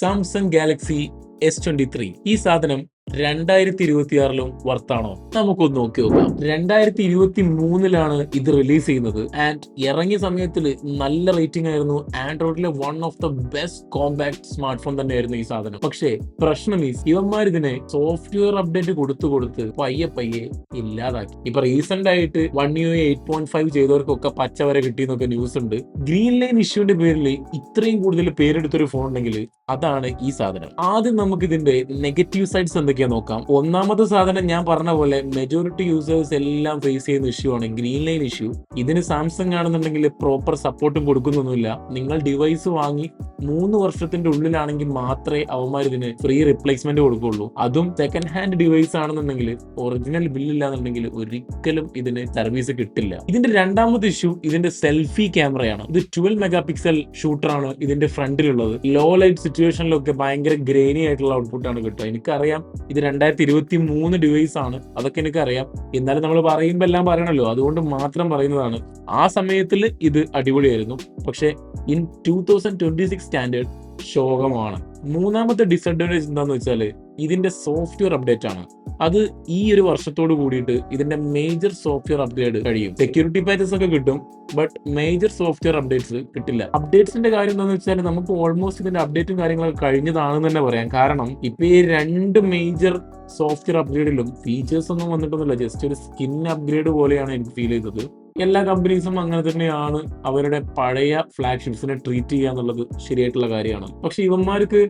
Samsung Galaxy S23 ഈ സാധനം 2026 വർത്താണോ? നമുക്കൊന്ന് നോക്കി നോക്കാം. 2023 ഇത് റിലീസ് ചെയ്യുന്നത്. ആൻഡ് ഇറങ്ങിയ സമയത്തിൽ നല്ല റേറ്റിംഗ് ആയിരുന്നു. ആൻഡ്രോയിഡിലെ one of the best compact smart phone തന്നെയായിരുന്നു ഈ സാധനം. പക്ഷേ പ്രശ്നം ഇവന്മാർ ഇതിനെ സോഫ്റ്റ്വെയർ അപ്ഡേറ്റ് കൊടുത്ത് പയ്യെ ഇല്ലാതാക്കി. ഇപ്പൊ റീസെന്റ് ആയിട്ട് 1UI 8.5 ചെയ്തവർക്കൊക്കെ പച്ച വരെ കിട്ടിയെന്നൊക്കെ ന്യൂസ് ഉണ്ട്. ഗ്രീൻ ലൈൻ ഇഷ്യൂന്റെ പേരിൽ ഇത്രയും കൂടുതൽ പേരെടുത്തൊരു ഫോൺ ഉണ്ടെങ്കിൽ അതാണ് ഈ സാധനം. ആദ്യം നമുക്ക് ഇതിന്റെ നെഗറ്റീവ് സൈഡ്സ് എന്തൊക്കെയാ നോക്കാം. ഒന്നാമത്തെ സാധനം ഞാൻ പറഞ്ഞ പോലെ മെജോറിറ്റി യൂസേഴ്സ് എല്ലാം ഫേസ് ചെയ്യുന്ന ഇഷ്യൂ ആണ് ഗ്രീൻ ലൈൻ ഇഷ്യൂ. ഇതിന് സാംസങ് ആണെന്നുണ്ടെങ്കിൽ പ്രോപ്പർ സപ്പോർട്ടും കൊടുക്കുന്നൊന്നുമില്ല. നിങ്ങൾ ഡിവൈസ് വാങ്ങി 3 വർഷത്തിന്റെ ഉള്ളിലാണെങ്കിൽ മാത്രമേ അവന്മാർ ഇതിന് ഫ്രീ റിപ്ലേസ്മെന്റ് കൊടുക്കുള്ളൂ. അതും സെക്കൻഡ് ഹാൻഡ് ഡിവൈസ് ആണെന്നുണ്ടെങ്കിൽ ഒറിജിനൽ ബില്ലില്ലാന്നുണ്ടെങ്കിൽ ഒരിക്കലും ഇതിന് സർവീസ് കിട്ടില്ല. ഇതിന്റെ രണ്ടാമത്തെ ഇഷ്യൂ ഇതിന്റെ സെൽഫി ക്യാമറയാണ്. ഇത് 12 മെഗാ പിക്സൽ ഷൂട്ടറാണ് ഇതിന്റെ ഫ്രണ്ടിലുള്ളത്. ലോ ലൈറ്റ് സിറ്റുവേഷനിലൊക്കെ ഭയങ്കര ഗ്രേനി ആയിട്ടുള്ള ഔട്ട്പുട്ടാണ് കിട്ടുക. എനിക്കറിയാം ഇത് 2023 ഡിവൈസ് ആണ്, അതൊക്കെ എനിക്കറിയാം. എന്നാലും നമ്മൾ പറയുമ്പോൾ എല്ലാം പറയണല്ലോ, അതുകൊണ്ട് മാത്രം പറയുന്നതാണ്. ആ സമയത്തിൽ ഇത് അടിപൊളിയായിരുന്നു. പക്ഷെ ഇൻ 2026 സ്റ്റാൻഡേർഡ് ശോകമാണ്. മൂന്നാമത്തെ ഡിസഡ്വാൻറ്റേജ് എന്താന്ന് വെച്ചാൽ ഇതിന്റെ സോഫ്റ്റ്വെയർ അപ്ഡേറ്റ് ആണ്. അത് ഈ ഒരു വർഷത്തോട് കൂടിയിട്ട് ഇതിന്റെ മേജർ സോഫ്റ്റ്വെയർ അപ്ഗ്രേഡ് കഴിയും. സെക്യൂരിറ്റി പാച്ചസ് ഒക്കെ കിട്ടും, ബട്ട് മേജർ സോഫ്റ്റ്വെയർ അപ്ഡേറ്റ്സ് കിട്ടില്ല. അപ്ഡേറ്റ്സിന്റെ കാര്യം എന്താണെന്ന് വെച്ചാൽ നമുക്ക് ഓൾമോസ്റ്റ് ഇതിന്റെ അപ്ഡേറ്റും കാര്യങ്ങളൊക്കെ കഴിഞ്ഞതാണെന്ന് തന്നെ പറയാം. കാരണം ഇപ്പൊ ഈ 2 മേജർ സോഫ്റ്റ്വെയർ അപ്ഗ്രേഡിലും ഫീച്ചേഴ്സ് ഒന്നും വന്നിട്ടൊന്നുമില്ല. ജസ്റ്റ് ഒരു സ്കിൻ അപ്ഗ്രേഡ് പോലെയാണ് എനിക്ക് ഫീൽ ചെയ്തത്. എല്ലാ കമ്പനീസും അങ്ങനെ തന്നെയാണ് അവരുടെ പഴയ ഫ്ലാഗ്ഷിപ്സിനെ ട്രീറ്റ് ചെയ്യുക എന്നുള്ളത് ശരിയായിട്ടുള്ള കാര്യമാണ്. പക്ഷെ ഇവന്മാർക്ക്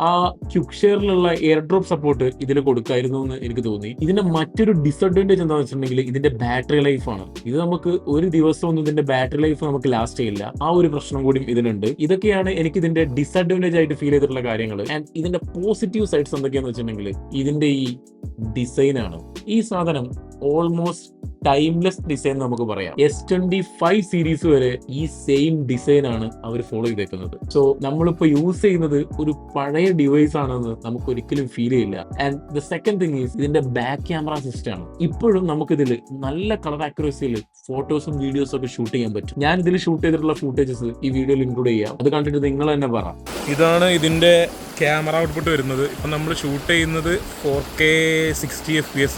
ആ ക്വിക്ക് ഷെയറിലുള്ള എയർ ഡ്രോപ്പ് സപ്പോർട്ട് ഇതിൽ കൊടുക്കായിരുന്നു എന്ന് എനിക്ക് തോന്നി. ഇതിന്റെ മറ്റൊരു ഡിസഡ്വാൻറ്റേജ് എന്താണെന്ന് വെച്ചിട്ടുണ്ടെങ്കിൽ ഇതിന്റെ ബാറ്ററി ലൈഫ് ആണ്. ഇത് നമുക്ക് ഒരു ദിവസം ഒന്നും ഇതിന്റെ ബാറ്ററി ലൈഫ് നമുക്ക് ലാസ്റ്റ് ചെയ്യില്ല. ആ ഒരു പ്രശ്നം കൂടി ഇതിനുണ്ട്. ഇതൊക്കെയാണ് എനിക്ക് ഇതിന്റെ ഡിസഡ്വാൻറ്റേജ് ആയിട്ട് ഫീൽ ചെയ്തിട്ടുള്ള കാര്യങ്ങൾ. ആൻഡ് ഇതിന്റെ പോസിറ്റീവ് സൈഡ്സ് എന്തൊക്കെയാന്ന് വെച്ചിട്ടുണ്ടെങ്കിൽ ഇതിന്റെ ഈ ഡിസൈൻ ആണ്. ഈ സാധനം ഓൾമോസ്റ്റ് ടൈംലെസ് ഡിസൈൻ നമുക്ക് പറയാം. S25 സീരീസ് വരെ ഈ സെയിം ഡിസൈൻ ആണ് അവർ ഫോളോ ചെയ്തേക്കുന്നത്. സോ നമ്മളിപ്പോ യൂസ് ചെയ്യുന്നത് ഒരു പഴയ ഡിവൈസ് ആണെന്ന് നമുക്ക് ഒരിക്കലും ഫീൽ ചെയ്യില്ല. And the second thing is ഇതിന്റെ ബാക്ക് ക്യാമറ സിസ്റ്റം ആണ്. ഇപ്പോഴും നമുക്കിതിൽ നല്ല കളർ ആക്യുറസിയിൽ ഫോട്ടോസും വീഡിയോസും ഒക്കെ ഷൂട്ട് ചെയ്യാൻ പറ്റും. ഞാൻ ഇതിൽ ഷൂട്ട് ചെയ്തിട്ടുള്ള ഫൂട്ടേജസ് ഈ വീഡിയോയിൽ ഇൻക്ലൂഡ് ചെയ്യാം. അത് കണ്ടിട്ട് നിങ്ങൾ തന്നെ പറ. ഇതാണ് ഇതിന്റെ ക്യാമറ ഔട്ട്പുട്ട് വരുന്നത്. ഇപ്പം നമ്മൾ ഷൂട്ട് ചെയ്യുന്നത് 4K 60 FPS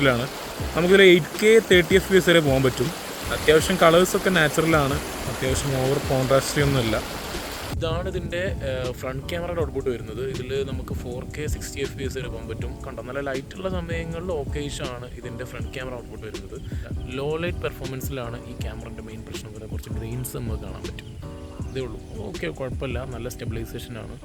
നമുക്കിതിൽ 8K 30 FPS വരെ പോകാൻ പറ്റും. അത്യാവശ്യം കളേഴ്സൊക്കെ നാച്ചുറലാണ്, അത്യാവശ്യം ഓവർ കോൺട്രാസ്റ്റി ഒന്നുമില്ല. ഇതാണ് ഇതിൻ്റെ ഫ്രണ്ട് ക്യാമറയുടെ ഔട്ട്പുട്ട് വരുന്നത്. ഇതിൽ നമുക്ക് 4K 60 FPS വരെ പോകാൻ പറ്റും. കണ്ടോ, നല്ല ലൈറ്റുള്ള സമയങ്ങളിൽ ഓക്കേഷാണ് ഇതിൻ്റെ ഫ്രണ്ട് ക്യാമറ ഔട്ട്പുട്ട് വരുന്നത്. ലോ ലൈറ്റ് പെർഫോമൻസിലാണ് ഈ ക്യാമറയുടെ മെയിൻ പ്രശ്നം. കുറച്ച് ഗ്രെയിൻസ് നമുക്ക് കാണാൻ പറ്റും. ഇതേ ഉള്ളൂ. ഓക്കെ, കുഴപ്പമില്ല, നല്ല സ്റ്റെബിലൈസേഷനാണ്.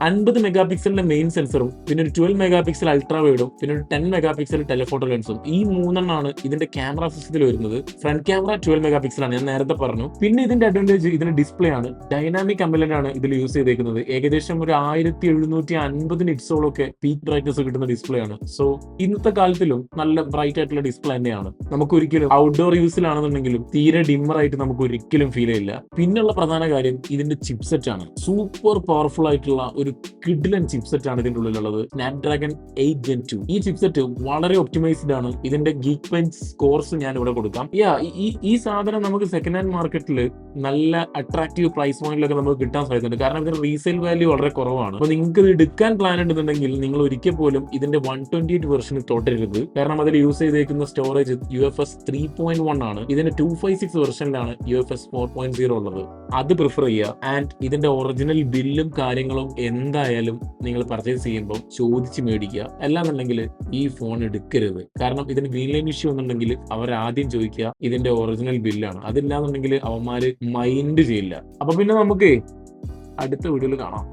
50 മെഗാ പിക്സലിന്റെ മെയിൻ സെൻസറും പിന്നെ ഒരു 12 മെഗാ പിക്സൽ അൾട്രാ വൈഡും പിന്നെ ഒരു 10 മെഗാ പിക്സൽ ടെലിഫോട്ടോ ലെൻസും, ഈ 3 ഇതിന്റെ ക്യാമറ സിസ്റ്റത്തിൽ വരുന്നത്. ഫ്രണ്ട് ക്യാമറ 12 മെഗാ പിക്സൽ ആണ്, ഞാൻ നേരത്തെ പറഞ്ഞു. പിന്നെ ഇതിന്റെ അഡ്വാൻറ്റേജ് ഇതിന്റെ ഡിസ്പ്ലേ ആണ്. ഡൈനാമിക് അമോലെഡ് ആണ് ഇതിൽ യൂസ് ചെയ്തേക്കുന്നത്. ഏകദേശം ഒരു 1750 നിറ്റ്സോളൊക്കെ പീക്ക് ബ്രൈറ്റ്നസ് കിട്ടുന്ന ഡിസ്പ്ലേ ആണ്. സോ ഇന്നത്തെ കാലത്തിലും നല്ല ബ്രൈറ്റ് ആയിട്ടുള്ള ഡിസ്പ്ലേ തന്നെയാണ്. നമുക്ക് ഒരിക്കലും ഔട്ട്ഡോർ യൂസിലാണെന്നുണ്ടെങ്കിലും തീരെ ഡിമ്മർ ആയിട്ട് നമുക്ക് ഒരിക്കലും ഫീൽ ചെയ്യില്ല. പിന്നുള്ള പ്രധാന കാര്യം ഇതിന്റെ ചിപ്സെറ്റ് ആണ്. സൂപ്പർ പവർഫുൾ ആയിട്ടുള്ള ഒരു കിഡിലൻ ചിപ്സെറ്റ് ആണ് ഇതിന്റെ ഉള്ളിലുള്ളത്. Snapdragon 8 Gen 2. ഈ ചിപ്സെറ്റ് വളരെ ഒപ്റ്റിമൈസ്ഡ് ആണ്. ഇതിന്റെ ഗീക്ക് ബെഞ്ച് സ്കോർസ് ഞാൻ ഇവിടെ കൊടുക്കാം. ഈ സാധനം നമുക്ക് സെക്കൻഡ് ഹാൻഡ് മാർക്കറ്റിൽ നല്ല അട്രാക്റ്റീവ് പ്രൈസ് പോയിന്റിലൊക്കെ നമുക്ക് കിട്ടാൻ സാധ്യതയുണ്ട്. കാരണം ഇതിന്റെ റീസെയിൽ വാല്യൂ വളരെ കുറവാണ്. അപ്പോൾ നിങ്ങൾക്ക് ഇത് എടുക്കാൻ പ്ലാൻ ഉണ്ടെന്നുണ്ടെങ്കിൽ നിങ്ങൾ ഒരിക്കൽ പോലും ഇതിന്റെ 128 വെർഷൻ തൊട്ടരുത്. കാരണം അതിൽ യൂസ് ചെയ്തേക്കുന്ന സ്റ്റോറേജ് UFS 3.1 ആണ്. ഇതിന്റെ 256 വെർഷനിലാണ് UFS 4.0 ഉള്ളത്. അത് പ്രിഫർ ചെയ്യുക. ആൻഡ് ഇതിന്റെ ഒറിജിനൽ ബില്ലും കാര്യങ്ങളും എന്തായാലും നിങ്ങൾ പർച്ചേസ് ചെയ്യുമ്പോൾ ചോദിച്ച് മേടിക്കുക. അല്ലാന്നുണ്ടെങ്കിൽ ഈ ഫോൺ എടുക്കരുത്. കാരണം ഇതിന് ഗ്രീൻ ലൈൻ ഇഷ്യൂ എന്നുണ്ടെങ്കിൽ അവർ ആദ്യം ചോദിക്കുക ഇതിന്റെ ഒറിജിനൽ ബില്ലാണ്. അതില്ലാന്നുണ്ടെങ്കിൽ അവന്മാര് മൈൻഡ് ചെയ്യില്ല. അപ്പൊ പിന്നെ നമുക്ക് അടുത്ത വീഡിയോയിൽ കാണാം.